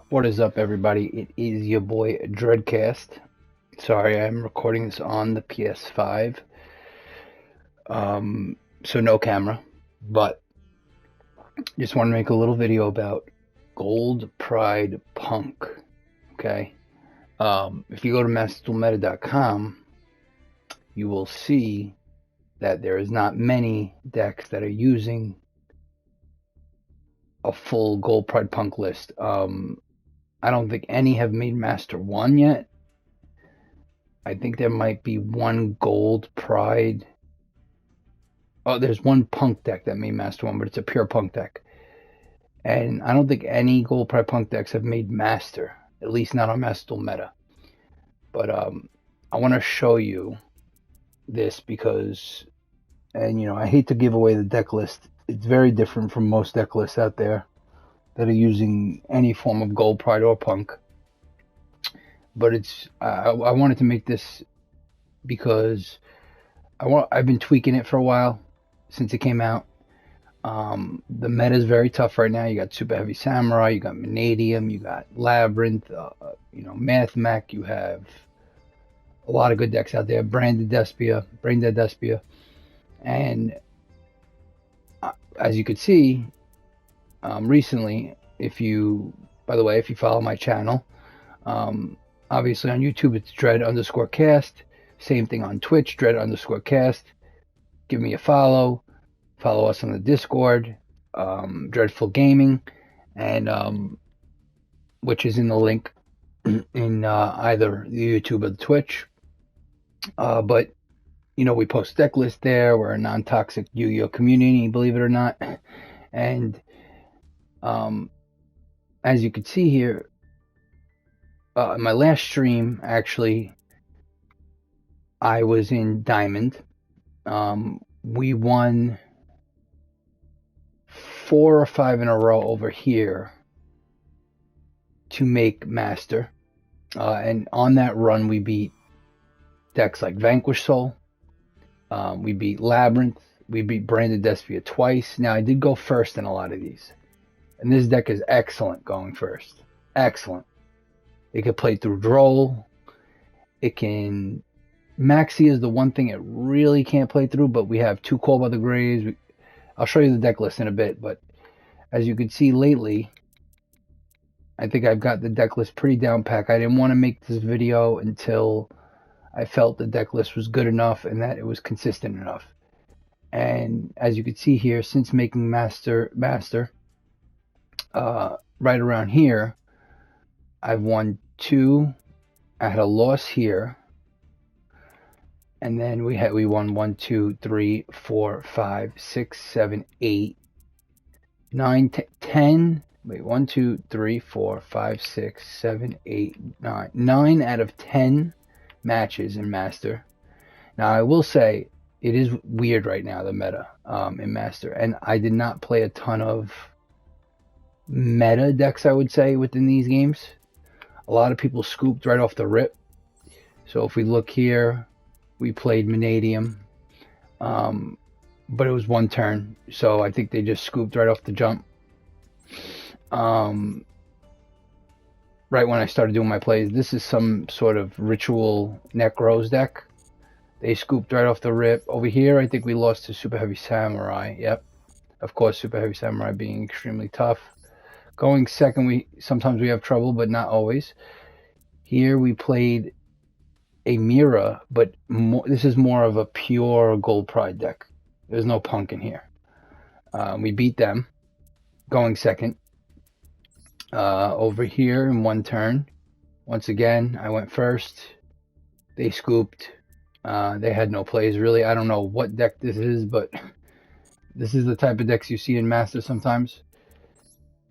What is up, everybody? It is your boy Dreadcast. Sorry, I'm recording this on the PS5, so no camera. But just want to make a little video about Gold Pride Punk. Okay, if you go to masterduelmeta.com, you will see that there is not many decks that are using a full Gold Pride Punk list. I don't think any have made Master 1 yet. I think there might be one Gold Pride. Oh, there's one Punk deck that made Master 1, but it's a pure Punk deck. And I don't think any Gold Pride Punk decks have made Master, at least not on Master Duel Meta. But I want to show you this because, and I hate to give away the deck list. It's very different from most deck lists out there that are using any form of Gold Pride or Punk. But I wanted to make this because I've been tweaking it for a while since it came out. The meta is very tough right now. You got Super Heavy Samurai, you got Manadium, you got Labyrinth, Math Mech. You have a lot of good decks out there. Brain Dead Despia, and as you could see recently, by the way, if you follow my channel, obviously on YouTube it's Dread_cast. Same thing on Twitch, Dread_cast. Give me a follow. Follow us on the Discord, Dreadful Gaming, and which is in the link in either the YouTube or the Twitch. But we post Decklist there. We're a non-toxic Yu-Gi-Oh community, believe it or not. And as you can see here, in my last stream, actually, I was in Diamond. We won 4 or 5 in a row over here to make Master. And on that run, we beat decks like Vanquish Soul. We beat Labyrinth. We beat Branded Despia twice. Now, I did go first in a lot of these. And this deck is excellent going first. Excellent. It can play through Droll. It can... Maxi is the one thing it really can't play through, but we have 2 Call by the Graves. I'll show you the deck list in a bit, but as you can see lately, I think I've got the deck list pretty down pack. I didn't want to make this video until I felt the deck list was good enough and that it was consistent enough. And as you can see here, since making Master, right around here, I've won 2. I had a loss here. And then we won 1, 2, 3, 4, 5, 6, 7, 8, 9, 10. Wait, 1, 2, 3, 4, 5, 6, 7, 8, 9. 9 out of 10 matches in Master. Now, I will say it is weird right now, the meta in Master. And I did not play a ton of meta decks, I would say, within these games. A lot of people scooped right off the rip. So if we look here, we played Manadium, but it was 1 turn, so I think they just scooped right off the jump. Right when I started doing my plays, this is some sort of Ritual Necros deck. They scooped right off the rip. Over here, I think we lost to Super Heavy Samurai. Yep, of course, Super Heavy Samurai being extremely tough. Going second, sometimes we have trouble, but not always. Here we played a Mira, but this is more of a pure Gold Pride deck. There's no Punk in here. We beat them, going second. Over here in 1 turn, once again, I went first. They scooped. They had no plays, really. I don't know what deck this is, but this is the type of decks you see in Master sometimes.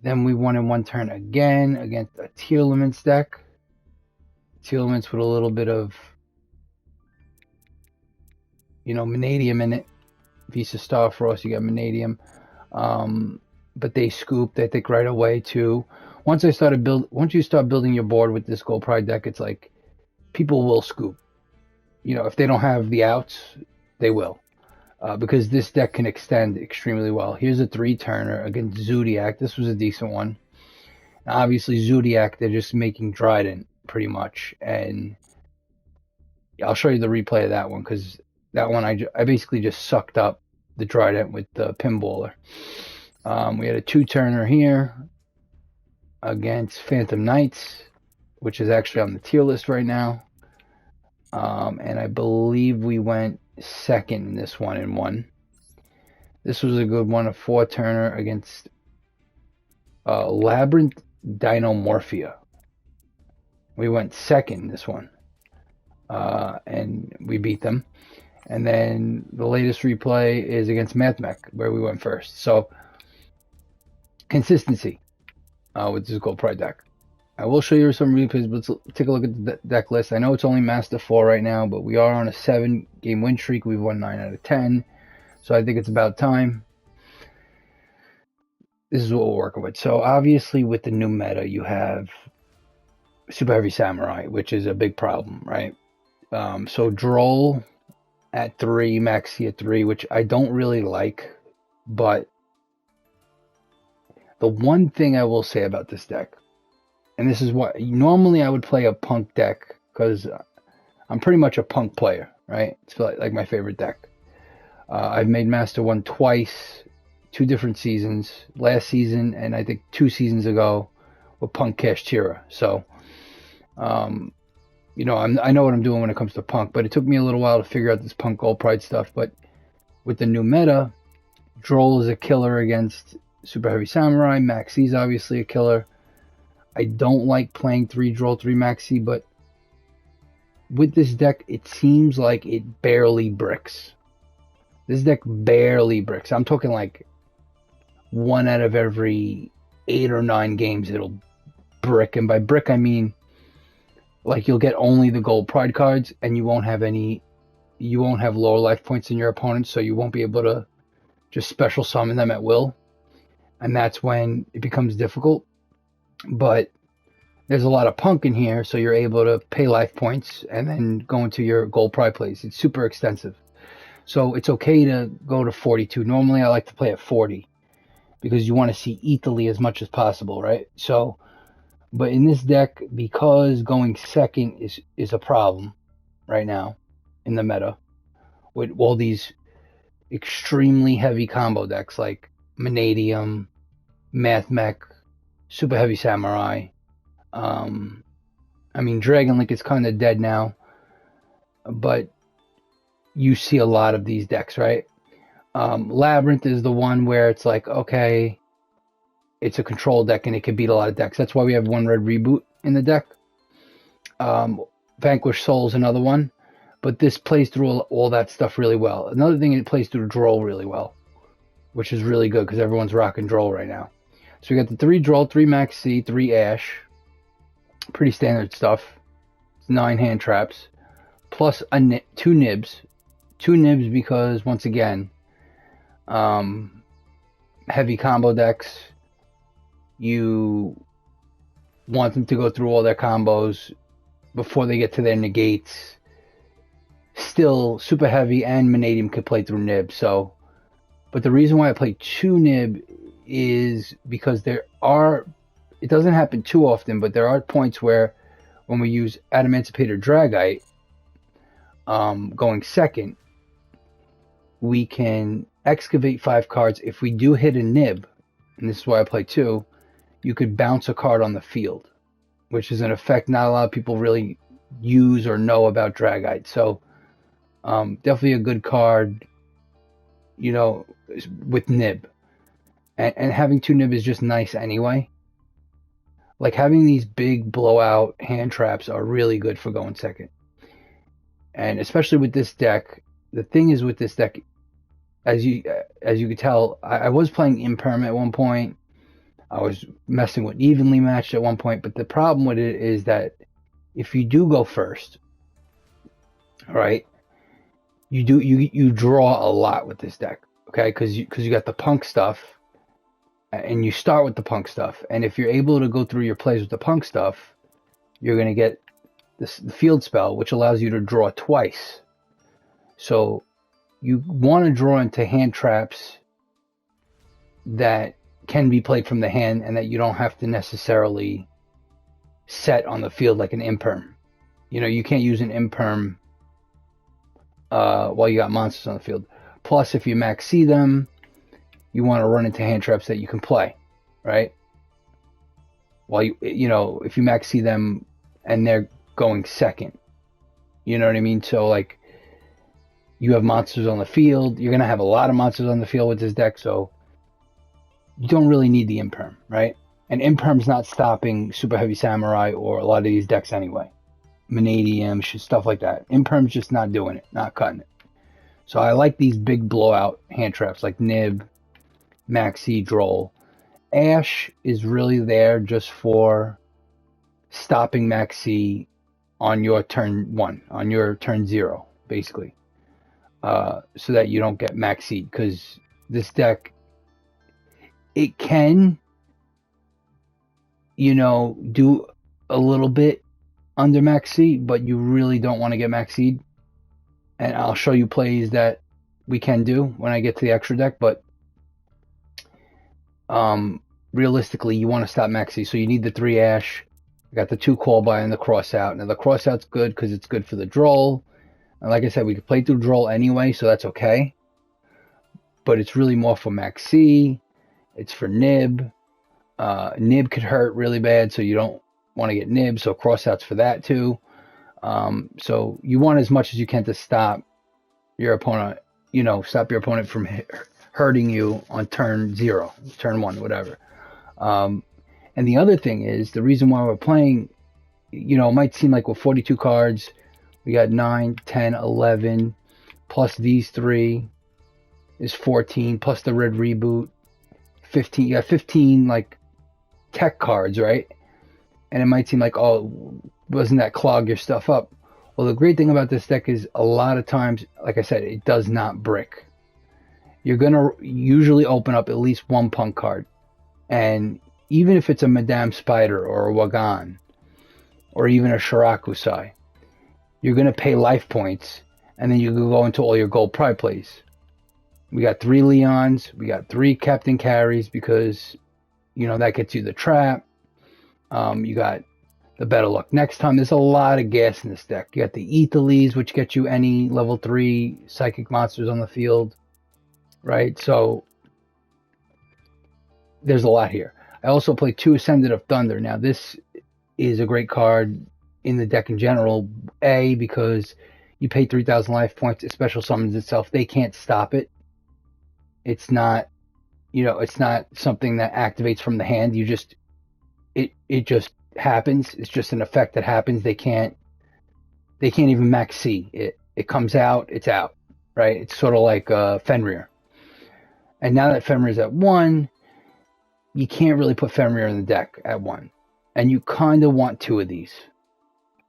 Then we won in 1 turn again against a Tearlaments deck. Tearlaments with a little bit of, Manadium in it. Visa Starfrost, you got Manadium. But they scooped, I think, right away too. Once you start building your board with this Gold Pride deck, it's like people will scoop. If they don't have the outs, they will. Because this deck can extend extremely well. Here's a 3-turner against Zodiac. This was a decent one. Now, obviously, Zodiac, they're just making Trident pretty much, and I'll show you the replay of that one because that one I basically just sucked up the Trident with the pinballer. We had a 2-turner here against Phantom Knights, which is actually on the tier list right now. And I believe we went second in this one and won. This was a good one, a 4-turner against Labyrinth Dinomorphia. We went second in this one, and we beat them. And then the latest replay is against Mathmech, where we went first. So, consistency with this Gold Pride deck. I will show you some replays, but let's take a look at the deck list. I know it's only Master 4 right now, but we are on a 7-game win streak. We've won 9 out of 10. So I think it's about time. This is what we're working with. So obviously with the new meta, you have Super Heavy Samurai, which is a big problem, right? So Droll at 3, Maxi at 3, which I don't really like. But the one thing I will say about this deck, and this is what normally I would play a Punk deck because I'm pretty much a Punk player, right? It's like my favorite deck. I've made Master 1 twice, 2 different seasons. Last season and I think 2 seasons ago with Punk Kashtira. So, you know, I know what I'm doing when it comes to Punk, but it took me a little while to figure out this Punk Gold Pride stuff. But with the new meta, Droll is a killer against Super Heavy Samurai. Maxi's obviously a killer. I don't like playing 3 Droll, 3 Maxi, but with this deck, it seems like it barely bricks. This deck barely bricks. I'm talking like 1 out of every 8 or 9 games it'll brick. And by brick, I mean like you'll get only the Gold Pride cards and you won't have lower life points than your opponent, so you won't be able to just special summon them at will. And that's when it becomes difficult. But there's a lot of Punk in here, so you're able to pay life points and then go into your Gold Pride plays. It's super extensive. So it's okay to go to 42. Normally I like to play at 40 because you want to see Italy as much as possible, right? So, but in this deck, because going second is a problem right now in the meta with all these extremely heavy combo decks like Manadium, Mathmech, Super Heavy Samurai. I mean, Dragon Link is kind of dead now, but you see a lot of these decks, right? Labyrinth is the one where it's like, okay, it's a control deck and it can beat a lot of decks. That's why we have 1 red reboot in the deck. Vanquish Soul is another one, but this plays through all that stuff really well. Another thing, it plays through Droll really well, which is really good because everyone's rocking Droll right now. So we got the 3 Droll, 3 Maxi, 3 Ash. Pretty standard stuff. It's 9 hand traps. Plus 2 Nibs. 2 Nibs because, once again, heavy combo decks, you want them to go through all their combos before they get to their negates. Still, Super Heavy and Manadium could play through Nib. So, but the reason why I play 2 Nib is because it doesn't happen too often, but there are points where when we use Adamancipator Dragite, going second, we can excavate 5 cards. If we do hit a Nib, and this is why I play 2, you could bounce a card on the field, which is an effect not a lot of people really use or know about Dragite. So, definitely a good card, you know, with Nib. And having 2 Nib is just nice anyway. Like, having these big blowout hand traps are really good for going second. And especially with this deck, the thing is with this deck, as you could tell, I was playing Imperm at one point. I was messing with Evenly Matched at one point. But the problem with it is that if you do go first, right, you draw a lot with this deck, okay? Because you got the Punk stuff, and you start with the Punk stuff. And if you're able to go through your plays with the Punk stuff, you're going to get the field spell, which allows you to draw twice. So you want to draw into hand traps that can be played from the hand, and that you don't have to necessarily set on the field like an imperm. You can't use an imperm while you got monsters on the field. Plus, if you max C them, you want to run into hand traps that you can play, right? While if you max C them and they're going second, you know what I mean? So like, you have monsters on the field. You're gonna have a lot of monsters on the field with this deck, so you don't really need the imperm, right? And imperm's not stopping Super Heavy Samurai or a lot of these decks anyway. Vanadium, stuff like that. Imperm's just not doing it, not cutting it. So I like these big blowout hand traps like Nib, Maxi, Droll. Ash is really there just for stopping Maxi on your turn 1, on your turn 0, basically. So that you don't get Maxi, because this deck, it can, do a little bit under Maxi, but you really don't want to get Maxi'd. And I'll show you plays that we can do when I get to the extra deck, but realistically, you want to stop Maxi, so you need the 3 Ash. You got the 2 Call By and the Crossout. Now, the Crossout's good because it's good for the Droll. And like I said, we could play through Droll anyway, so that's okay. But it's really more for Maxi. It's for Nib. Nib could hurt really bad, so you don't want to get Nib, so Crossout's for that too. So you want as much as you can to stop your opponent, stop your opponent from hurting you on turn 0, turn 1, whatever. And the other thing is, the reason why we're playing, it might seem like we're 42 cards. We got 9, 10, 11, plus these 3 is 14, plus the red reboot, 15. You got 15, like, tech cards, right? And it might seem like, oh, doesn't that clog your stuff up? Well, the great thing about this deck is a lot of times, like I said, it does not brick. You're going to usually open up at least one P.U.N.K card. And even if it's a Madame Spider or a Wagan or even a Shirakusai, you're going to pay life points, and then you can go into all your gold pride plays. We got 3 Leons. We got 3 Captain Carries because, that gets you the trap. You got the Better Luck Next Time. There's a lot of gas in this deck. You got the Aethales, which gets you any level 3 psychic monsters on the field, right? So there's a lot here. I also play 2 Ascendant of Thunder. Now, this is a great card in the deck in general. A, because you pay 3,000 life points, it special summons itself. They can't stop it. It's not, it's not something that activates from the hand. It just happens. It's just an effect that happens. They can't even max C. It comes out, it's out, right? It's sort of like Fenrir. And now that Fenrir's at 1, you can't really put Fenrir in the deck at 1. And you kind of want 2 of these.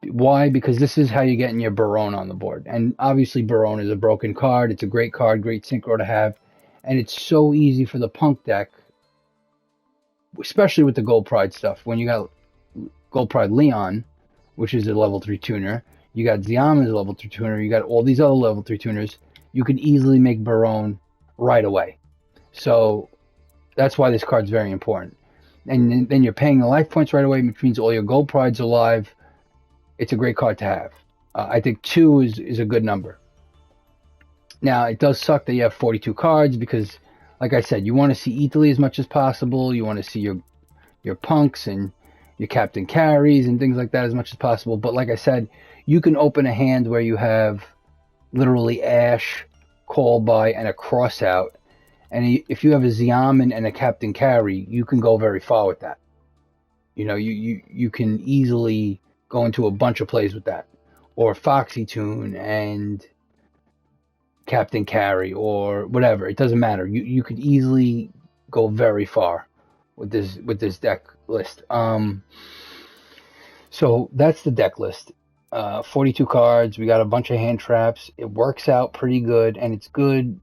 Why? Because this is how you're getting your Barone on the board. And obviously Barone is a broken card. It's a great card, great synchro to have. And it's so easy for the P.U.N.K deck, especially with the Gold Pride stuff. When you got Gold Pride Leon, which is a level 3 tuner, you got Xiamen as a level 3 tuner, you got all these other level 3 tuners, you can easily make Barone right away. So that's why this card's very important. And then you're paying the life points right away, which means all your Gold Prides are live. It's a great card to have. I think 2 is a good number. Now, it does suck that you have 42 cards because, like I said, you want to see Italy as much as possible. You want to see your P.U.N.Ks and your Captain Carries and things like that as much as possible. But like I said, you can open a hand where you have literally Ash, Call By, and a Crossout. And if you have a Xiamen and a Captain Carry, you can go very far with that. You can easily go into a bunch of plays with that. Or Foxy Tune and Captain Carry or whatever. It doesn't matter. You could easily go very far with this deck list. So that's the deck list. 42 cards. We got a bunch of hand traps. It works out pretty good, and it's good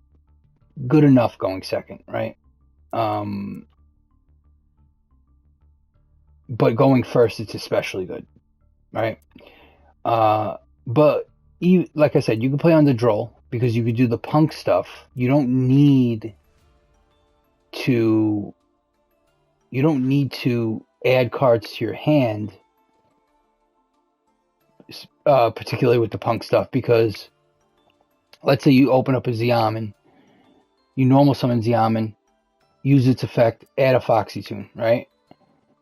enough going second, right? But going first, it's especially good, right? But like I said, you can play on the Droll because you could do the P.U.N.K stuff. You don't need to you don't need to add cards to your hand, particularly with the punk stuff, because let's say you open up a Xiamen, you normal summon Xiamen, use its effect, add a Foxy Tune, right?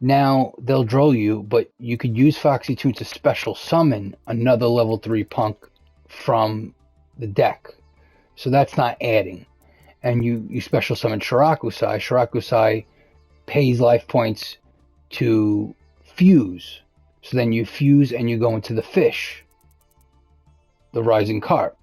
Now they'll draw you, but you could use Foxy Tune to special summon another level 3 punk from the deck. So that's not adding. And you special summon Shirakusai. Shirakusai pays life points to fuse. So then you fuse and you go into the fish, the Rising Carp.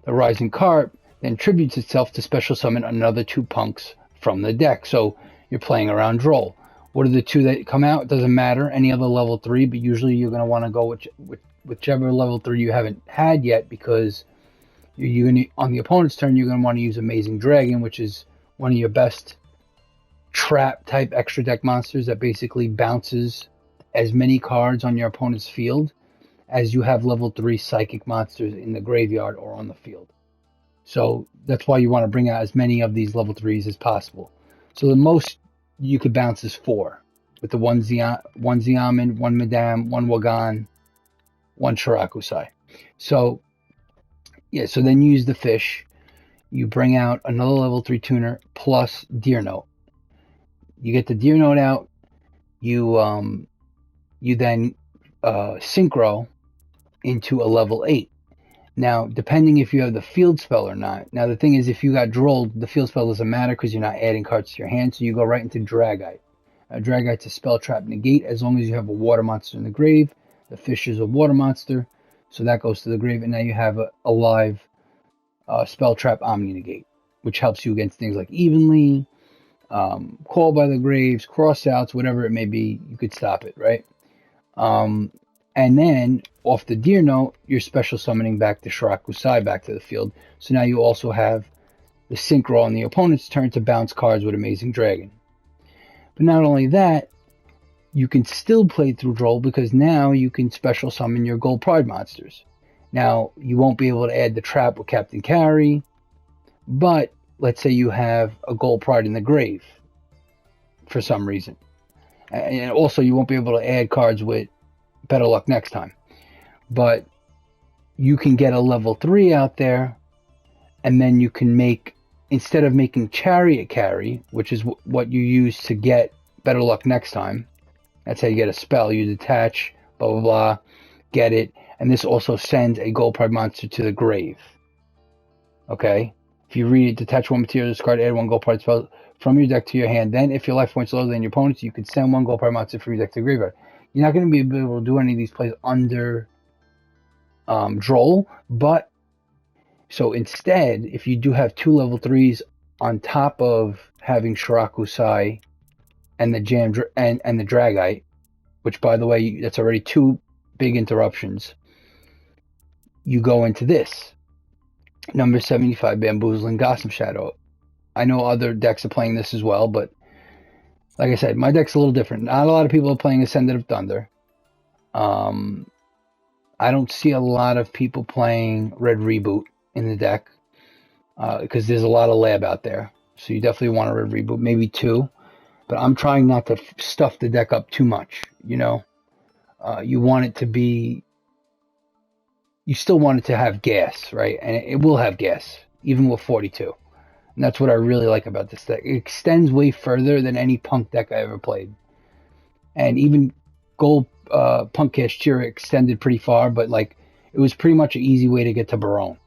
The Rising Carp then tributes itself to special summon another 2 punks from the deck. So you're playing around Droll. What are the 2 that come out? It doesn't matter. Any other level 3, but usually you're going to want to go with whichever level 3 you haven't had yet, because you're gonna, on the opponent's turn, you're going to want to use Amazing Dragon, which is one of your best trap type extra deck monsters that basically bounces as many cards on your opponent's field as you have level 3 psychic monsters in the graveyard or on the field. So that's why you want to bring out as many of these level 3s as possible. So the most you could bounce is 4, with the one Xiamen, one Madame, one Wagan, one Shirakusai. So yeah, so then you use the fish. You bring out another level 3 tuner plus Deer Note. You get the Deer Note out. You then synchro into a level 8. Now, depending if you have the field spell or not. Now, the thing is, if you got Drolled, the field spell doesn't matter because you're not adding cards to your hand, so you go right into Dragite. Dragite's a spell trap negate as long as you have a water monster in the grave. The fish is a water monster, so that goes to the grave, and now you have a live spell trap Omni negate, which helps you against things like Evenly, Call by the Graves, Crossouts, whatever it may be. You could stop it, right? And then, off the Deer Note, you're special summoning back the Shirakusai back to the field. So now you also have the Synchro on the opponent's turn to bounce cards with Amazing Dragon. But not only that, you can still play through Droll because now you can special summon your Gold Pride monsters. Now, you won't be able to add the trap with Captain Carry, but let's say you have a Gold Pride in the grave for some reason. And also, you won't be able to add cards with Better Luck Next Time. But you can get a level 3 out there, and then you can make, instead of making Chariot Carry, which is what you use to get Better Luck Next Time, that's how you get a spell. You detach, blah, blah, blah, get it. And this also sends a Gold Pride monster to the grave. Okay? If you read it, detach 1 material, discard, add 1 Gold Pride spell from your deck to your hand. Then, if your life points lower than your opponent's, you could send 1 Gold Pride monster from your deck to the graveyard. You're not going to be able to do any of these plays under Droll, but so instead, if you do have 2 level 3s on top of having Shirakusai and the and the Dragite, which by the way, that's already 2 big interruptions, you go into this. Number 75, Bamboozling Gotham Shadow. I know other decks are playing this as well, but like I said, my deck's a little different. Not a lot of people are playing Ascendant of Thunder. I don't see a lot of people playing Red Reboot in the deck because there's a lot of lab out there. So you definitely want a Red Reboot, maybe 2. But I'm trying not to stuff the deck up too much, you know. You want it to be... You still want it to have gas, right? And it will have gas, even with 42. And that's what I really like about this deck. It extends way further than any Punk deck I ever played. And even Gold Punk Cashier extended pretty far, but like it was pretty much an easy way to get to Barone.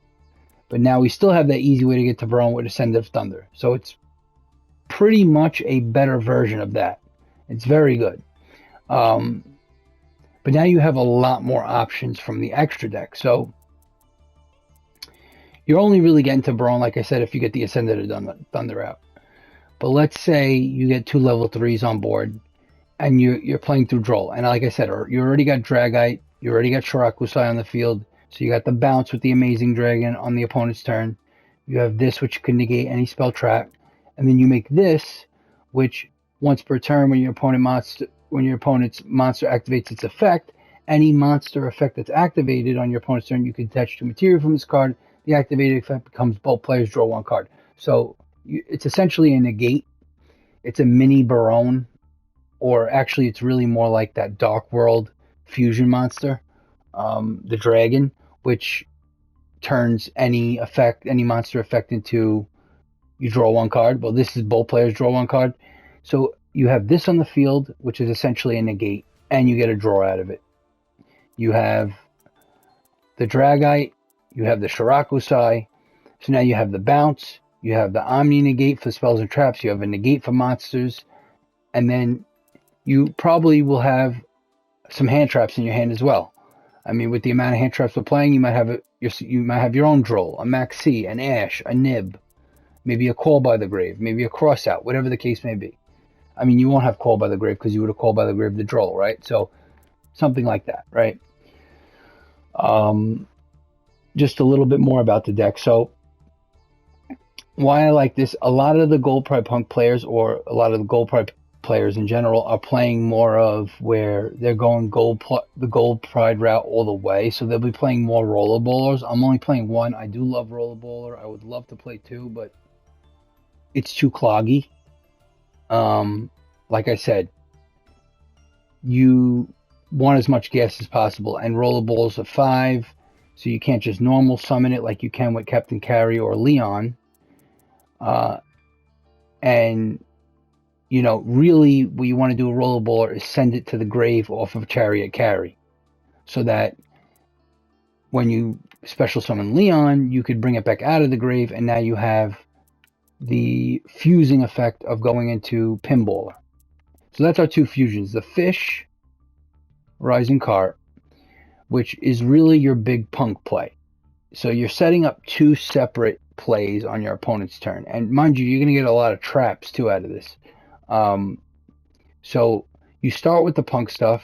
But now we still have that easy way to get to Barone with Ascendant of Thunder. So it's pretty much a better version of that. It's very good. But now you have a lot more options from the extra deck. So you're only really getting to Barone, like I said, if you get the Ascendant of Thunder out. But let's say you get 2 level 3s on board, and you're playing through Droll. And like I said, you already got Dragite, you already got Shirakusai on the field, so you got the bounce with the Amazing Dragon on the opponent's turn. You have this, which can negate any spell trap. And then you make this, which once per turn, when your opponent's monster activates its effect, any monster effect that's activated on your opponent's turn, you can detach 2 material from this card. The activated effect becomes both players draw 1 card. So it's essentially a negate. It's a mini Barone or actually it's really more like that Dark World fusion monster, the dragon, which turns any monster effect into you draw one card. Well, this is both players draw one card. So you have this on the field, which is essentially a negate, and you get a draw out of it. You have the Dragite, you have the Shirakusai, so now you have the bounce, you have the Omni negate for spells and traps, you have a negate for monsters, and then you probably will have some hand traps in your hand as well. I mean, with the amount of hand traps we're playing, you might have your own Droll, a Maxi, an Ash, a Nib, maybe a Call by the Grave, maybe a Crossout, whatever the case may be. I mean, you won't have Call by the Grave because you would have Called by the Grave the Droll, right? So something like that, right? Just a little bit more about the deck. So why I like this, a lot of the Gold Pride Punk players, or a lot of the Gold Pride players in general, are playing more of where they're going the Gold Pride route all the way. So they'll be playing more Roller Bowlers. I'm only playing one. I do love Roller Bowler. I would love to play two, but it's too cloggy. Like I said, you want as much gas as possible, and Roller Bowls are 5, so you can't just normal summon it like you can with Captain Carry or Leon. And you know, really what you want to do a Roller Bowler is send it to the grave off of Chariot Carry, so that when you special summon Leon, you could bring it back out of the grave, and now you have the fusing effect of going into Pinballer. So that's our two fusions, the Fish, Rising Carp, which is really your big punk play. So you're setting up two separate plays on your opponent's turn. And mind you, you're going to get a lot of traps too out of this. So you start with the punk stuff.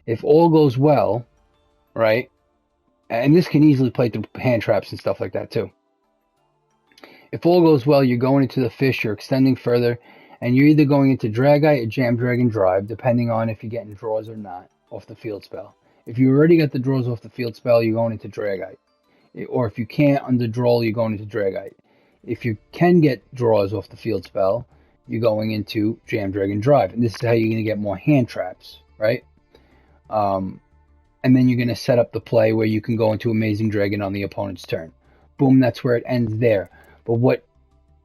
If all goes well, right? And this can easily play through hand traps and stuff like that too. If all goes well, you're going into the Fish, you're extending further, and you're either going into Dragite or Jam Dragon Drive, depending on if you're getting draws or not off the field spell. If you already got the draws off the field spell, you're going into Dragite. Or if you can't under draw, you're going into Dragite. If you can get draws off the field spell, you're going into Jam Dragon Drive. And this is how you're going to get more hand traps, right? And then you're going to set up the play where you can go into Amazing Dragon on the opponent's turn. Boom, that's where it ends there. But what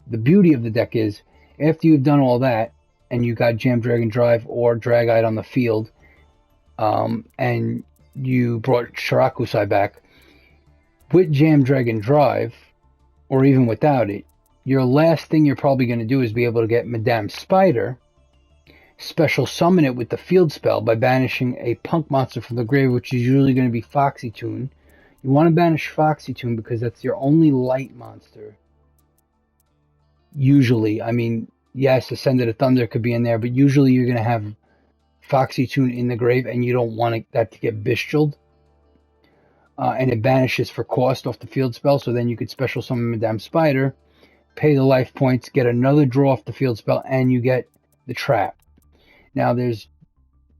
the beauty of the deck is, after you've done all that, and you got Jam Dragon Drive or Dragite on the field, and you brought Shirakusai back, with Jam Dragon Drive, or even without it, your last thing you're probably going to do is be able to get Madame Spider, special summon it with the field spell by banishing a punk monster from the grave, which is usually going to be Foxy Tune. You want to banish Foxy Tune because that's your only light monster. Usually, I mean, yes, Ascended of Thunder could be in there, but usually you're going to have Foxy Tune in the grave, and you don't want that to get bestialed. And it banishes for cost off the field spell, so then you could special summon Madame Spider, pay the life points, get another draw off the field spell, and you get the trap. Now, there's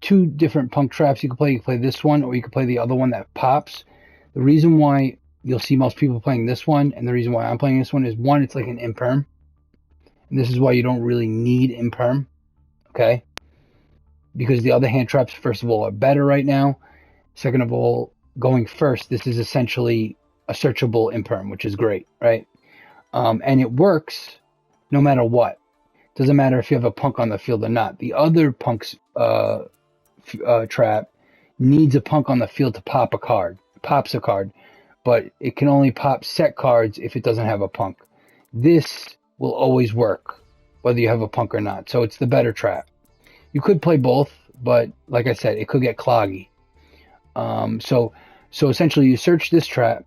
two different punk traps you can play. You can play this one, or you can play the other one that pops. The reason why you'll see most people playing this one, and the reason why I'm playing this one, is one, it's like an imperm. And this is why you don't really need imperm, okay? Because the other hand traps, first of all, are better right now. Second of all, going first, this is essentially a searchable imperm, which is great, right? And it works no matter what. Doesn't matter if you have a punk on the field or not. The other punk's trap needs a punk on the field to pop a card. Pops a card, but it can only pop set cards if it doesn't have a punk. This will always work, whether you have a punk or not. So it's the better trap. You could play both, but like I said, it could get cloggy. So essentially you search this trap,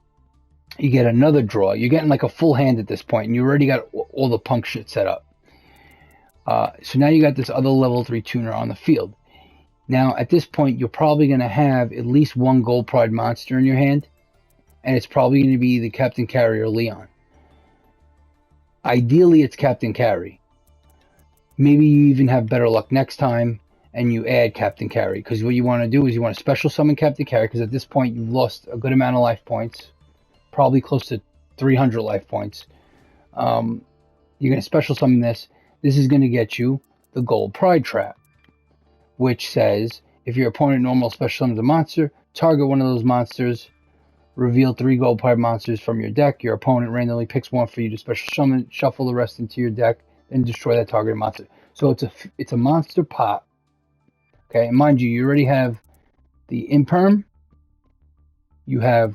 you get another draw. You're getting like a full hand at this point, and you already got all the punk shit set up. So now you got this other level 3 tuner on the field. Now at this point, you're probably going to have at least one Gold Pride monster in your hand, and it's probably going to be the Captain Carry or Leon. Ideally, it's Captain Carry. Maybe you even have better luck next time, and you add Captain Carry, because what you want to do is you want to special summon Captain Carry, because at this point you've lost a good amount of life points, probably close to 300 life points. You're going to special summon this. This is going to get you the Gold Pride trap. which says, if your opponent normal special summons a monster, target one of those monsters, reveal 3 gold pride monsters from your deck. Your opponent randomly picks one for you to special summon, shuffle the rest into your deck, then destroy that targeted monster. So it's a monster pot. Okay, and mind you, you already have the Imperm, you have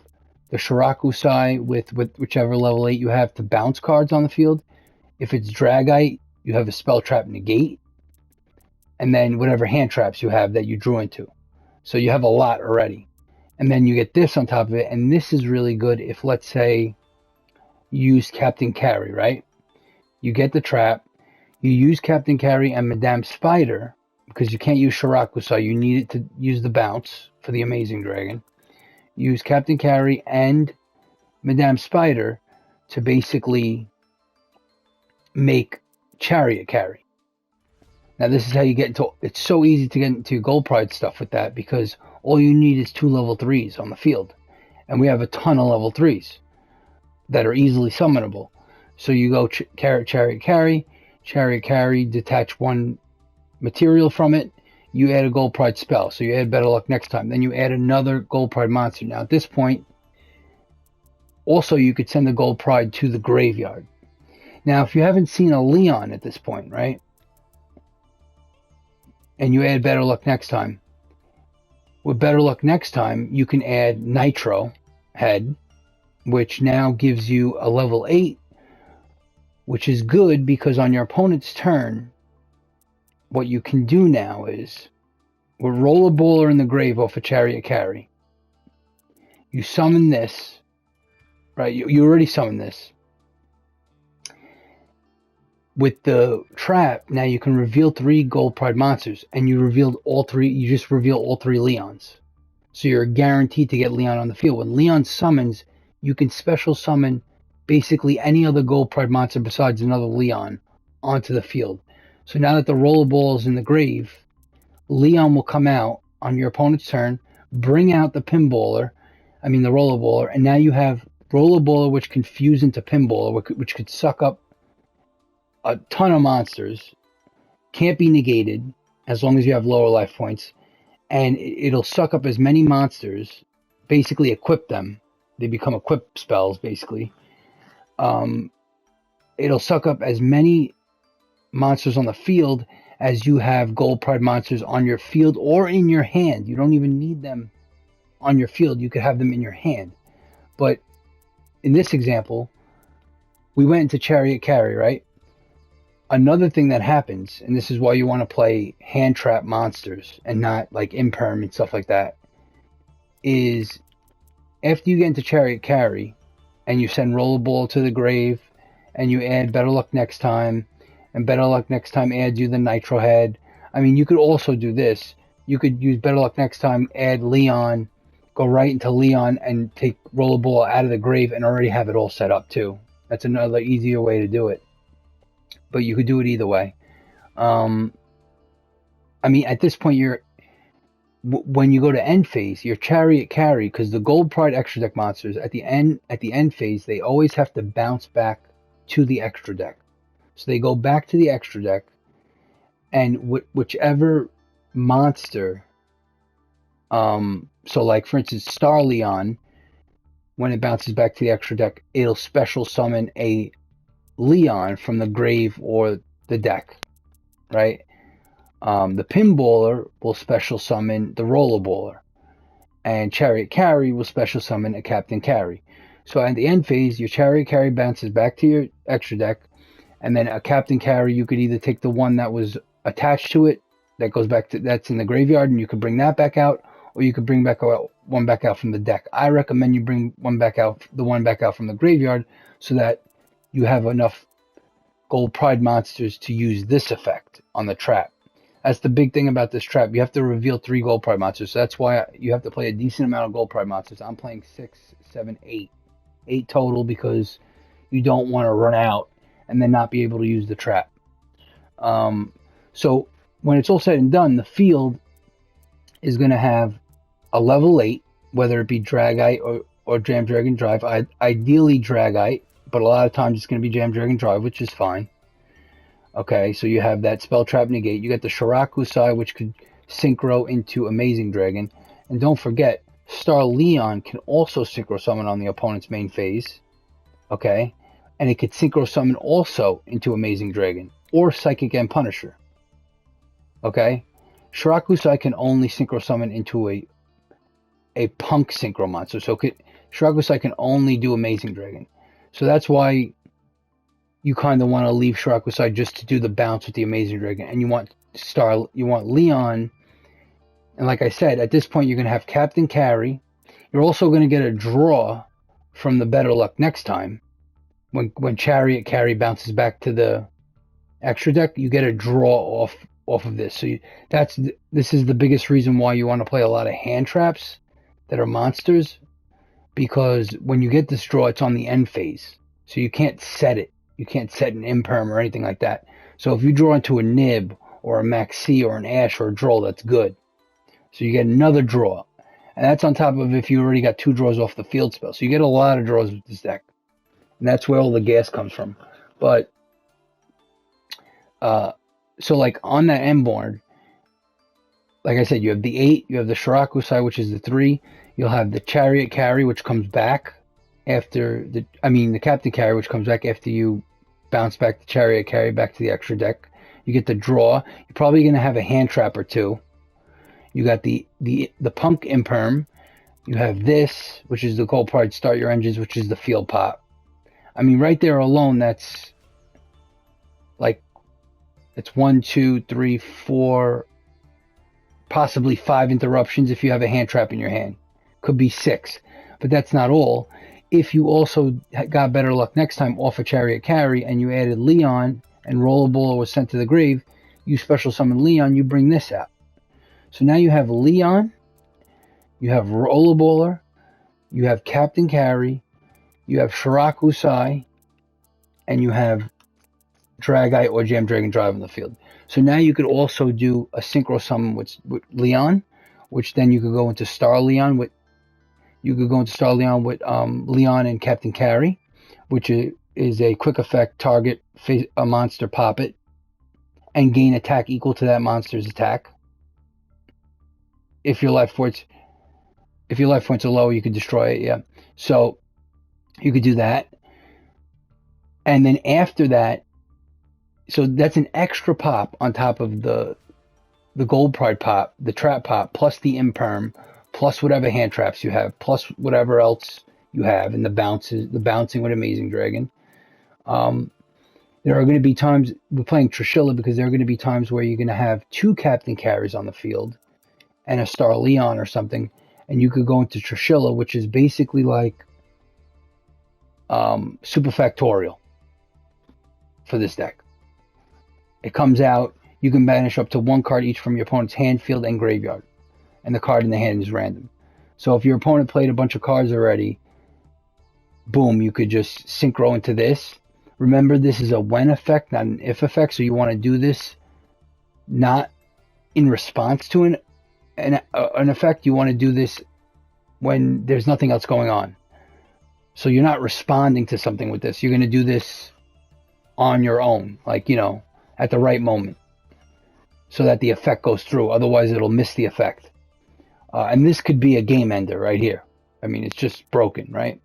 the Shirakusai with whichever level 8 you have to bounce cards on the field. If it's Dragite, you have a Spell Trap Negate, and then whatever hand traps you have that you drew into. So you have a lot already. And then you get this on top of it, and this is really good if, let's say, you use Captain Carry, right? You get the trap, you use Captain Carry and Madame Spider, because you can't use Shirakusai, you need it to use the bounce for the Amazing Dragon. Use Captain Carry and Madame Spider to basically make Chariot Carry. Now this is how you get into, it's so easy to get into Gold Pride stuff with that, because all you need is 2 level 3s on the field. And we have a ton of level 3s that are easily summonable. So you go Chariot Carry, detach 1 material from it, you add a Gold Pride spell. So you add Better Luck next time. Then you add another Gold Pride monster. Now at this point, also you could send the Gold Pride to the graveyard. Now if you haven't seen a Leon at this point, right? And you add Better Luck next time. With Better Luck next time, you can add Nitro Head, which now gives you a level 8, which is good because on your opponent's turn, what you can do now is, we'll roll a Baller in the grave off a Chariot Carry. You summon this, right? You already summoned this. With the trap, now you can reveal 3 Gold Pride monsters, and you just reveal all 3 Leons. So you're guaranteed to get Leon on the field. When Leon summons, you can special summon basically any other Gold Pride monster besides another Leon onto the field. So now that the Rollerball is in the grave, Leon will come out on your opponent's turn, bring out the Rollerballer, and now you have Rollerballer, which can fuse into Pinballer, which could suck up a ton of monsters, can't be negated as long as you have lower life points, and it'll suck up as many monsters, basically equip them. They become equip spells, basically. It'll suck up as many monsters on the field as you have Gold Pride monsters on your field or in your hand. You don't even need them on your field. You could have them in your hand. But in this example, we went into Chariot Carry, right? Another thing that happens, and this is why you want to play hand trap monsters and not like Imperm and stuff like that, is after you get into Chariot Carry and you send Rollerball to the grave and you add Better Luck next time, and Better Luck next time adds you the Nitro Head. I mean, you could also do this. You could use Better Luck next time, add Leon, go right into Leon and take Rollerball out of the grave and already have it all set up too. That's another easier way to do it. But you could do it either way. At this point, when you go to end phase, your Chariot Carry, because the Gold Pride extra deck monsters at the end phase, they always have to bounce back to the extra deck. So they go back to the extra deck, and whichever monster, so like for instance, Star Leon, when it bounces back to the extra deck, it'll special summon a Leon from the grave or the deck, right? The Pinballer will special summon the Rollerballer, and Chariot Carry will special summon a Captain Carry. So at the end phase, your Chariot Carry bounces back to your extra deck, and then a Captain Carry, you could either take the one that was attached to it, that's in the graveyard, and you could bring that back out, or you could bring one back out from the deck. I recommend you bring the one back out from the graveyard, so that you have enough Gold Pride monsters to use this effect on the trap. That's the big thing about this trap. You have to reveal 3 Gold Pride monsters. So that's why you have to play a decent amount of Gold Pride monsters. I'm playing 6, 7, 8. 8 total, because you don't want to run out and then not be able to use the trap. So when it's all said and done, the field is going to have a level 8, whether it be Dragite or Jam Dragon Drive. Ideally Dragite, but a lot of times it's going to be Jam Dragon Drive, which is fine. Okay, so you have that Spell Trap Negate. You got the Shirakusai, which could synchro into Amazing Dragon. And don't forget, Star Leon can also synchro summon on the opponent's main phase. Okay? And it could synchro summon also into Amazing Dragon or Psychic and Punisher. Okay? Shirakusai can only synchro summon into a P.U.N.K synchro monster. So Shirakusai can only do Amazing Dragon. So that's why you kind of want to leave Shirakusai just to do the bounce with the Amazing Dragon. And you want Leon. And like I said, at this point you're going to have Captain Carry. You're also going to get a draw from the Better Luck next time. When Chariot Carry bounces back to the extra deck, you get a draw off of this. So this is the biggest reason why you want to play a lot of hand traps that are monsters, because when you get this draw, it's on the end phase. So you can't set it. You can't set an imperm or anything like that. So if you draw into a Nib or a Maxi or an Ash or a Droll, that's good. So you get another draw. And that's on top of if you already got 2 draws off the field spell. So you get a lot of draws with this deck. And that's where all the gas comes from. But, so like on that end board, like I said, you have the 8, you have the Shirakusai, which is the 3. You'll have the Chariot Carry, which comes back after the Captain Carry, which comes back after you bounce back the Chariot Carry back to the extra deck. You get the draw. You're probably going to have a hand trap or 2. You got the P.U.N.K Imperm. You have this, which is the Gold Pride Start Your Engines, which is the field pop. I mean, right there alone, that's 1, 2, 3, 4, possibly 5 interruptions if you have a hand trap in your hand. Could be 6, but that's not all. If you also got Better Luck next time off a Chariot Carry and you added Leon and Rollerball was sent to the grave, you special summon Leon, you bring this out. So now you have Leon, you have Rollerballer, you have Captain Carry, you have Shirakusai, and you have Dragite or Jam Dragon Drive on the field. So now you could also do a synchro summon with Leon, which then you could go into Star Leon with Leon and Captain Carry, which is a quick effect target a monster, pop it, and gain attack equal to that monster's attack. If your life points are low, you could destroy it. Yeah, so you could do that, and then after that, so that's an extra pop on top of the Gold Pride pop, the trap pop, plus the imperm, plus whatever hand traps you have, plus whatever else you have, and the bouncing with Amazing Dragon. There are going to be times, we're playing Trishula because there are going to be times where you're going to have 2 Captain Carries on the field and a Star Leon or something, and you could go into Trishula, which is basically like Super Factorial for this deck. It comes out, you can banish up to 1 card each from your opponent's hand, field, and graveyard. And the card in the hand is random. So if your opponent played a bunch of cards already, boom, you could just synchro into this. Remember, this is a when effect, not an if effect, so you want to do this not in response to an effect. You want to do this when there's nothing else going on. So you're not responding to something with this. You're going to do this on your own, at the right moment, so that the effect goes through. Otherwise, it'll miss the effect. And this could be a game ender right here. I mean, it's just broken, right?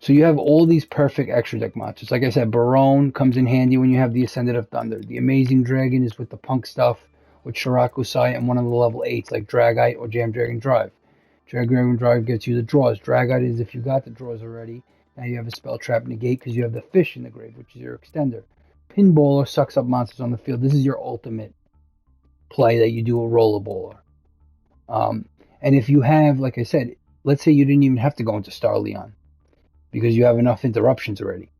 So you have all these perfect extra deck monsters. Like I said, Barone comes in handy when you have the Ascendant of Thunder. The Amazing Dragon is with the P.U.N.K stuff, with Shirakusai and one of the level 8s like Dragite or Jam Dragon Drive. Jam Dragon Drive gets you the draws. Dragite is if you got the draws already. Now you have a Spell Trap Negate because you have the Fish in the grave, which is your extender. Pinballer sucks up monsters on the field. This is your ultimate play that you do a Rollerballer. And if you have, like I said, let's say you didn't even have to go into Star Leon because you have enough interruptions already.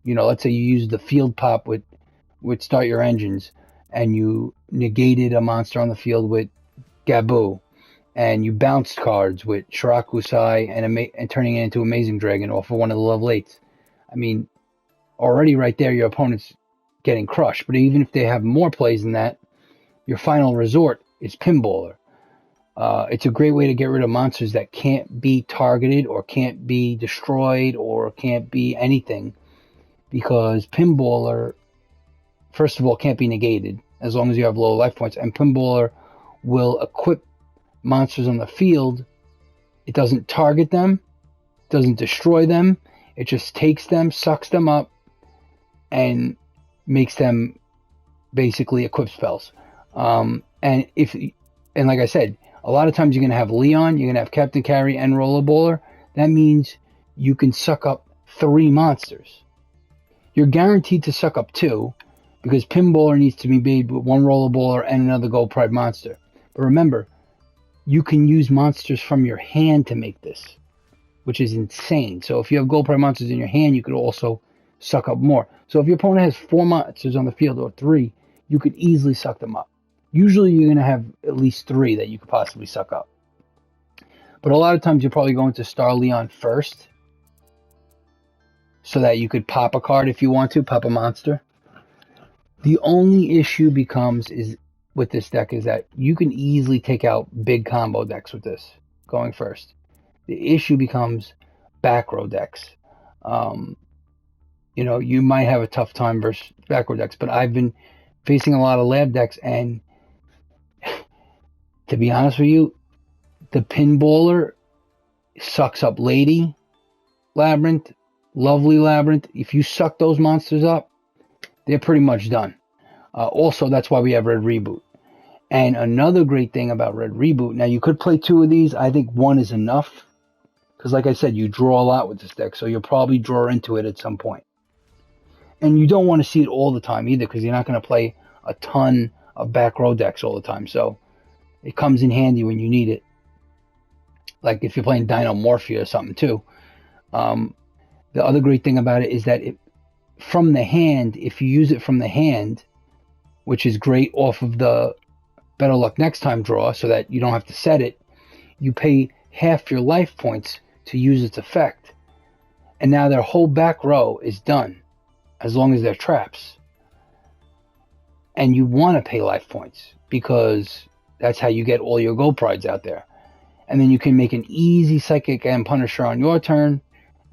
Let's say you use the field pop with Start Your Engines and you negated a monster on the field with Gaboo, and you bounced cards with Shirakusai and turning it into Amazing Dragon off of one of the level 8s. I mean, already right there, your opponent's getting crushed. But even if they have more plays than that, your final resort is Pinballer. It's a great way to get rid of monsters that can't be targeted or can't be destroyed or can't be anything, because Pinballer, first of all, can't be negated as long as you have low life points, and Pinballer will equip monsters on the field. It doesn't target them, doesn't destroy them. It just takes them, sucks them up, and makes them basically equip spells. And like I said, a lot of times you're gonna have Leon, you're gonna have Captain Carry and Rollerballer. That means you can suck up 3 monsters. You're guaranteed to suck up 2 because Pinballer needs to be made with 1 Rollerballer and another Gold Pride monster. But remember, you can use monsters from your hand to make this, which is insane. So if you have Gold Pride monsters in your hand, you could also suck up more. So if your opponent has 4 monsters on the field or 3, you could easily suck them up. Usually you're going to have at least 3 that you could possibly suck up. But a lot of times you're probably going to Star Leon first so that you could pop a card if you want to, pop a monster. The only issue with this deck is that you can easily take out big combo decks with this going first. The issue becomes back row decks. You might have a tough time versus back row decks, but I've been facing a lot of lab decks, and to be honest with you, the Pinballer sucks up Lady Labyrinth, Lovely Labyrinth. If you suck those monsters up, they're pretty much done. Also, that's why we have Red Reboot. And another great thing about Red Reboot, now you could play 2 of these. I think 1 is enough. Because like I said, you draw a lot with this deck, so you'll probably draw into it at some point. And you don't want to see it all the time either, because you're not going to play a ton of back row decks all the time. So it comes in handy when you need it. Like if you're playing Dinomorphia or something too. The other great thing about it is that from the hand, if you use it from the hand, which is great off of the Better Luck Next Time draw, so that you don't have to set it, you pay half your life points to use its effect. And now their whole back row is done, as long as they're traps. And you want to pay life points, because that's how you get all your gold prides out there. And then you can make an easy Psychic and Punisher on your turn,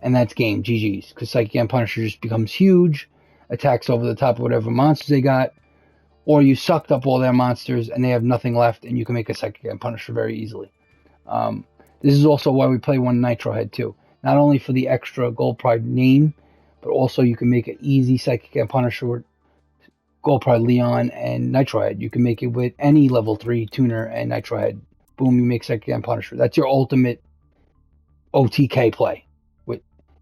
and that's game, GG's. Because Psychic and Punisher just becomes huge, attacks over the top of whatever monsters they got, or you sucked up all their monsters and they have nothing left, and you can make a Psychic and Punisher very easily. This is also why we play 1 Nitro Head too. Not only for the extra Gold Pride name, but also you can make an easy Psychic and Punisher with Gold Pride Leon and Nitro Head. You can make it with any level 3 tuner and Nitro Head. Boom, you make Psychic and Punisher. That's your ultimate OTK play.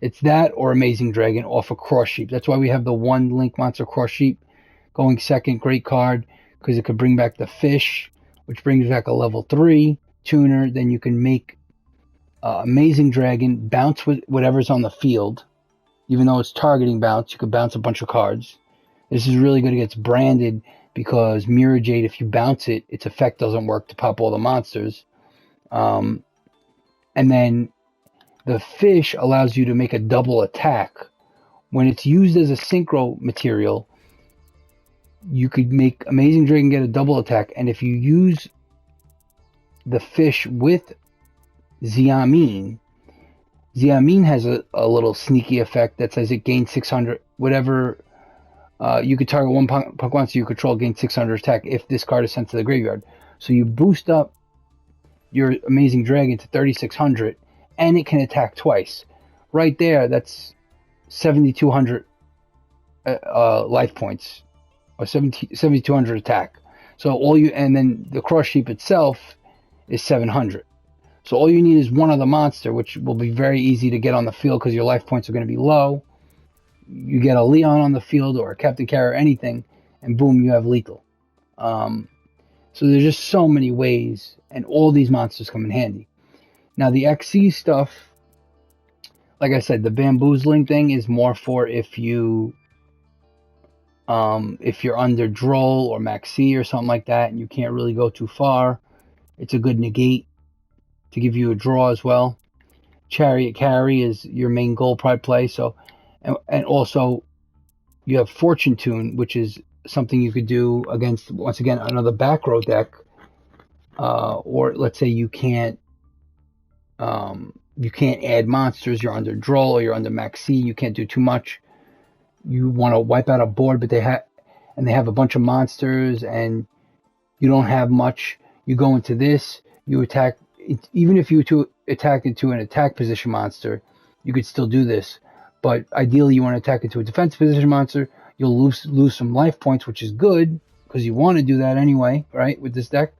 It's that or Amazing Dragon off a Cross Sheep. That's why we have the 1 Link Monster Cross Sheep going second. Great card, because it could bring back the fish, which brings back a level 3 tuner. Then you can make Amazing Dragon bounce with whatever's on the field. Even though it's targeting bounce, you could bounce a bunch of cards. This is really good against Branded, because Mirror Jade, if you bounce it, its effect doesn't work to pop all the monsters. And then the fish allows you to make a double attack. When it's used as a synchro material, you could make Amazing Dragon get a double attack, and if you use the fish with Xiamin has a little sneaky effect that says it gains 600, whatever, you could target 1 punk monster you control, gain 600 attack if this card is sent to the graveyard. So you boost up your Amazing Dragon to 3600, and it can attack twice. Right there, that's 7200 life points, or 7200 attack. So and then the Cross Sheep itself is 700. So all you need is 1 other monster, which will be very easy to get on the field because your life points are going to be low. You get a Leon on the field or a Captain Carry or anything, and boom, you have lethal. So there's just so many ways, and all these monsters come in handy. Now the XC stuff, like I said, the bamboozling thing is more for if you're under Droll or Maxi or something like that, and you can't really go too far. It's a good negate to give you a draw as well. Chariot Carry is your main gold pride play. So, and also you have Fortune Tune, which is something you could do against, once again, another back row deck. Or let's say you can't add monsters. You're under Droll or you're under Maxi. You can't do too much. You want to wipe out a board, but they have a bunch of monsters, and you don't have much. You go into this, you attack. Even if you to attack into an attack position monster, you could still do this. But ideally, you want to attack into a defense position monster. You'll lose some life points, which is good because you want to do that anyway, right? With this deck,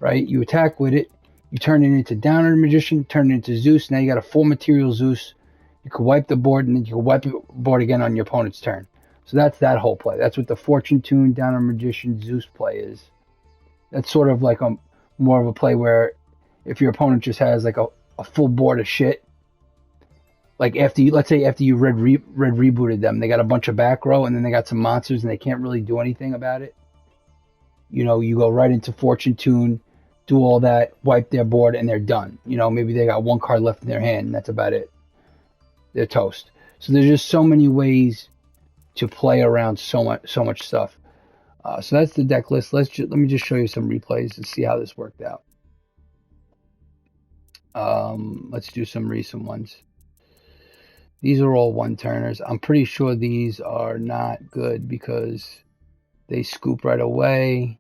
right? You attack with it. You turn it into Downer Magician, turn it into Zeus. Now you got a full material Zeus. You can wipe the board, and then you can wipe the board again on your opponent's turn. So that's that whole play. That's what the Fortune Tune, Downer Magician, Zeus play is. That's sort of like more of a play where if your opponent just has like a full board of shit, like let's say after you red rebooted them, they got a bunch of back row, and then they got some monsters, and they can't really do anything about it. You know, you go right into Fortune Tune, do all that, wipe their board, and they're done. You know, maybe they got one card left in their hand, and that's about it. They're toast. So there's just so many ways to play around so much stuff. So that's the deck list. Let me just show you some replays to see how this worked out. Let's do some recent ones. These are all one-turners. I'm pretty sure these are not good because they scoop right away.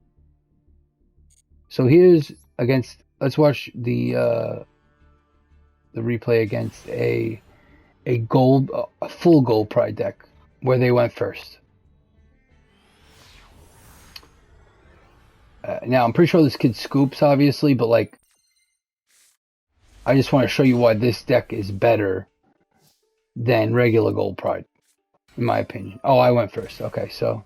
So here's against. Let's watch the replay against a full gold pride deck where they went first. Now I'm pretty sure this kid scoops, obviously, but like, I just want to show you why this deck is better than regular gold pride, in my opinion. Oh, I went first. Okay, so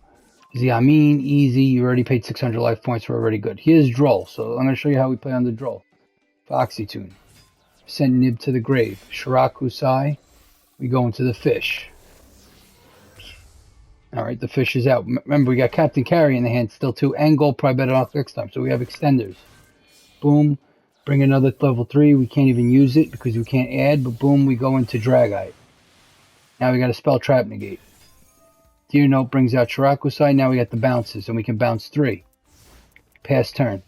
Ziamin, easy. You already paid 600 life points. We're already good. Here's Droll. So I'm going to show you how we play on the Droll. Foxy Tune. Send Nib to the grave. Shirakusai. We go into the fish. Alright, the fish is out. Remember, we got Captain Carry in the hand still too, and Gold Pride better off next time. So we have extenders. Boom. Bring another level 3. We can't even use it because we can't add, but boom, we go into Dragite. Now we got a Spell Trap Negate. Deer Note brings out Shirakusai. Now we got the bounces, and we can bounce 3. Pass turn.